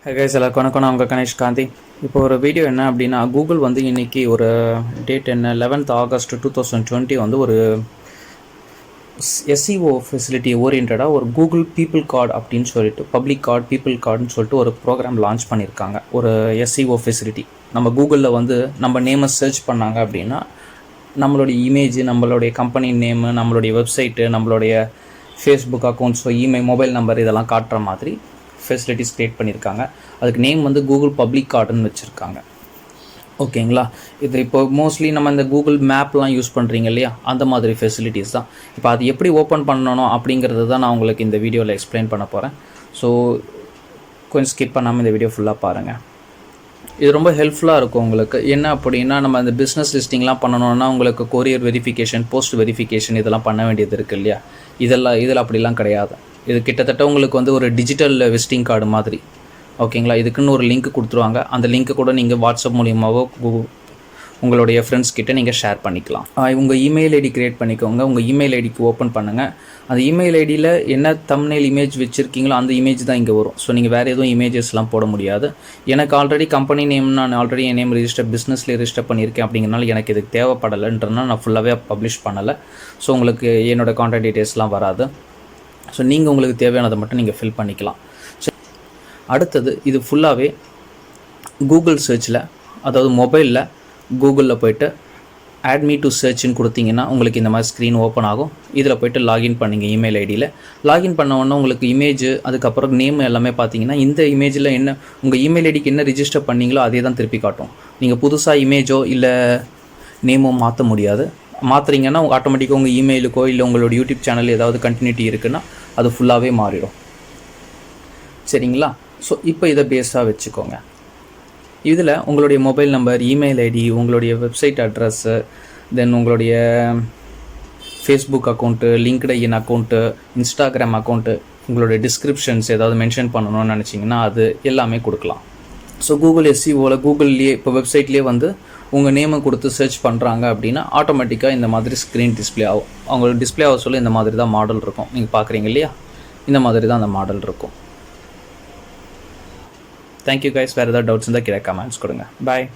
Guys எல்லாருக்கும் வணக்கம். நான் உங்கள் கணேஷ் காந்தி. இப்போ ஒரு வீடியோ என்ன அப்படின்னா, கூகுள் வந்து இன்றைக்கி ஒரு டேட் என்ன 11th August 2020 வந்து ஒரு SEO ஃபெசிலிட்டி ஓரியன்டாக ஒரு கூகுள் பீப்புள் கார்டு அப்படின்னு சொல்லிட்டு பப்ளிக் கார்டு பீப்புள் கார்டுன்னு சொல்லிட்டு ஒரு ப்ரோக்ராம் லான்ச் பண்ணியிருக்காங்க. ஒரு SEO ஃபெசிலிட்டி நம்ம கூகுளில் வந்து நம்ம நேமை சர்ச் பண்ணாங்க அப்படின்னா நம்மளுடைய இமேஜ், நம்மளுடைய கம்பெனி நேமு, நம்மளுடைய வெப்சைட்டு, நம்மளுடைய ஃபேஸ்புக் அக்கௌண்ட்ஸோ, இமெயில், மொபைல் நம்பர் இதெல்லாம் காட்டுற மாதிரி ஃபெசிலிட்டிஸ் க்ரியேட் பண்ணியிருக்காங்க. அதுக்கு நேம் வந்து கூகுள் பப்ளிக் கார்டுன்னு வச்சுருக்காங்க. ஓகேங்களா? இது இப்போ மோஸ்ட்லி நம்ம இந்த கூகுள் மேப்லாம் யூஸ் பண்ணுறீங்க இல்லையா, அந்த மாதிரி ஃபெசிலிட்டிஸ் தான். இப்போ அது எப்படி ஓப்பன் பண்ணணும் அப்படிங்கிறது தான் நான் உங்களுக்கு இந்த வீடியோவில் எக்ஸ்பிளைன் பண்ண போகிறேன். ஸோ கொஞ்சம் ஸ்கிப் பண்ணாமல் இந்த வீடியோ ஃபுல்லாக பாருங்கள். இது ரொம்ப ஹெல்ப்ஃபுல்லாக இருக்கும் உங்களுக்கு. என்ன அப்படின்னா, நம்ம அந்த பிஸ்னஸ் லிஸ்டிங்லாம் பண்ணணுன்னா உங்களுக்கு கொரியர் வெரிஃபிகேஷன், போஸ்ட் வெரிஃபிகேஷன் இதெல்லாம் பண்ண வேண்டியது இருக்குது இல்லையா. இதில் அப்படிலாம் கிடையாது. இது கிட்டத்தட்ட உங்களுக்கு வந்து ஒரு டிஜிட்டல் விசிட்டிங் கார்டு மாதிரி. ஓகேங்களா? இதுக்குன்னு ஒரு லிங்க் கொடுத்துருவாங்க. அந்த லிங்க்கு கூட நீங்கள் வாட்ஸ்அப் மூலியமாகவோ உங்களுடைய ஃப்ரெண்ட்ஸ் கிட்ட நீங்கள் ஷேர் பண்ணிக்கலாம். உங்கள் இமெயில் ஐடி க்ரியேட் பண்ணிக்கோங்க. உங்கள் இமெயில் ஐடிக்கு ஓப்பன் பண்ணுங்கள். அந்த இமெயில் ஐடியில் என்ன தம்ப்நெயில் இமேஜ் வச்சுருக்கீங்களோ அந்த இமேஜ் தான் இங்கே வரும். ஸோ நீங்கள் வேறு எதுவும் இமேஜஸ்லாம் போட முடியாது. எனக்கு ஆல்ரெடி கம்பெனி நேம் நான் ஆல்ரெடி என் நேம் பிஸ்னஸ்லேயே ரிஜிஸ்டர் பண்ணியிருக்கேன். அப்படிங்கிறனால எனக்கு இதுக்கு தேவைப்படலைன்றதுனால நான் ஃபுல்லாகவே பப்ளிஷ் பண்ணலை. ஸோ உங்களுக்கு என்னோடய கான்டாக்ட் டீட்டெயில்ஸ்லாம் வராது. ஸோ நீங்கள் உங்களுக்கு தேவையானதை மட்டும் நீங்கள் ஃபில் பண்ணிக்கலாம். ஸோ அடுத்தது இது ஃபுல்லாகவே கூகுள் சர்ச்சில், அதாவது மொபைலில் கூகுளில் போய்ட்டு ஆட் மீ டு சர்ச்னு கொடுத்தீங்கன்னா உங்களுக்கு இந்த மாதிரி ஸ்க்ரீன் ஓப்பன் ஆகும். இதில் போய்ட்டு லாகின் பண்ணிங்க. இமெயில் ஐடியில் லாகின் பண்ண உடனே உங்களுக்கு இமேஜ், அதுக்கப்புறம் நேம் எல்லாமே பார்த்தீங்கன்னா இந்த இமேஜில் என்ன உங்கள் இமெயில் ஐடிக்கு என்ன ரிஜிஸ்டர் பண்ணிங்களோ அதே தான் திருப்பி காட்டும். நீங்கள் புதுசாக இமேஜோ இல்லை நேமோ மாற்ற முடியாது. மாற்றுறீங்கன்னா ஆட்டோமேட்டிக்காக உங்கள் இமெயிலுக்கோ இல்லை உங்களோட யூடியூப் சேனல் ஏதாவது கண்டினியூட்டி இருக்குன்னா அது ஃபுல்லாகவே மாறிடும். சரிங்களா? ஸோ இப்போ இதை பேஸாக வச்சுக்கோங்க. இதில் உங்களுடைய மொபைல் நம்பர், இமெயில் ஐடி, உங்களுடைய வெப்சைட் அட்ரஸ்ஸு, தென் உங்களுடைய Facebook account, LinkedIn account, Instagram account, உங்களுடைய டிஸ்கிரிப்ஷன்ஸ் ஏதாவது மென்ஷன் பண்ணணும்னு நினச்சிங்கன்னா அது எல்லாமே கொடுக்கலாம். ஸோ கூகுள் SEOவில் கூகுள்லேயே இப்போ வெப்சைட்லேயே வந்து உங்கள் நேமை கொடுத்து சர்ச் பண்ணுறாங்க அப்படின்னா ஆட்டோமேட்டிக்காக இந்த மாதிரி ஸ்க்ரீன் டிஸ்பிளே ஆகும். அவங்க டிஸ்பிளே ஆக சொல்ல இந்த மாதிரி தான் மாடல் இருக்கும். நீங்கள் பார்க்குறீங்க இல்லையா, இந்த மாதிரி தான் அந்த மாடல் இருக்கும். Thank you guys. வேறு ஏதாவது டவுட்ஸ் இருந்தால் கீழே கமெண்ட்ஸ் கொடுங்க. பாய்.